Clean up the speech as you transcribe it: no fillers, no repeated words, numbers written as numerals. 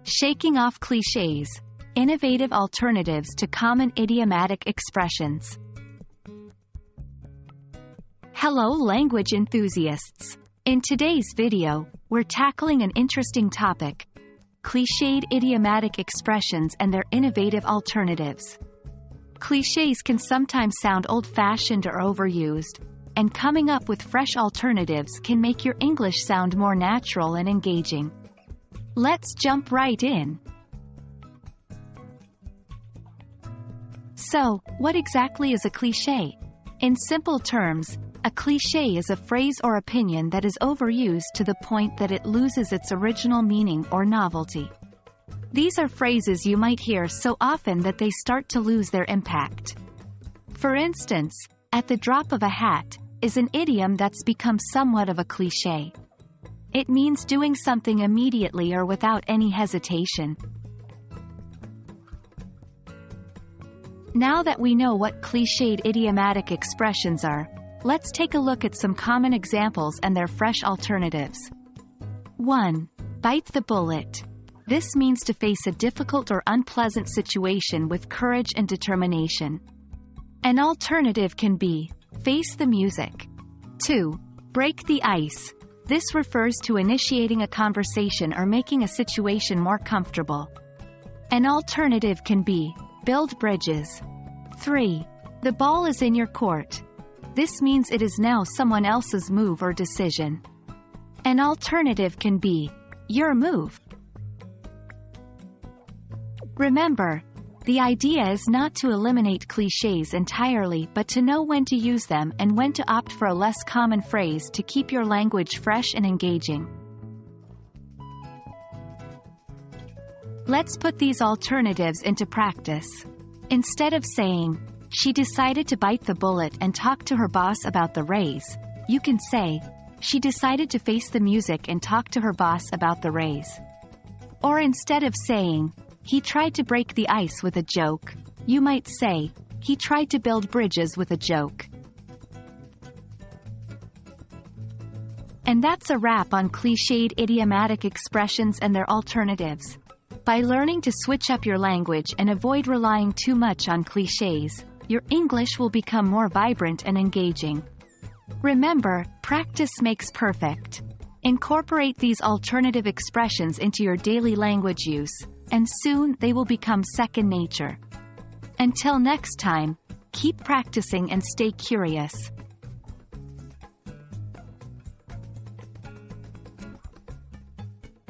Shaking off clichés, innovative alternatives to common idiomatic expressions. Hello language enthusiasts! In today's video, we're tackling an interesting topic: clichéd idiomatic expressions and their innovative alternatives. Clichés can sometimes sound old-fashioned or overused, and coming up with fresh alternatives can make your English sound more natural and engaging. Let's jump right in. So, what exactly is a cliché? In simple terms, a cliché is a phrase or opinion that is overused to the point that it loses its original meaning or novelty. These are phrases you might hear so often that they start to lose their impact. For instance, "at the drop of a hat" is an idiom that's become somewhat of a cliché. It means doing something immediately or without any hesitation. Now that we know what clichéd idiomatic expressions are, let's take a look at some common examples and their fresh alternatives. 1. Bite the bullet. This means to face a difficult or unpleasant situation with courage and determination. An alternative can be, face the music. 2. Break the ice. This refers to initiating a conversation or making a situation more comfortable. An alternative can be, build bridges. 3. The ball is in your court. This means it is now someone else's move or decision. An alternative can be, your move. Remember, the idea is not to eliminate clichés entirely but to know when to use them and when to opt for a less common phrase to keep your language fresh and engaging. Let's put these alternatives into practice. Instead of saying, "she decided to bite the bullet and talk to her boss about the raise," you can say, "she decided to face the music and talk to her boss about the raise." Or instead of saying, "he tried to break the ice with a joke," you might say, "he tried to build bridges with a joke." And that's a wrap on clichéd idiomatic expressions and their alternatives. By learning to switch up your language and avoid relying too much on clichés, your English will become more vibrant and engaging. Remember, practice makes perfect. Incorporate these alternative expressions into your daily language use, and soon they will become second nature. Until next time, keep practicing and stay curious.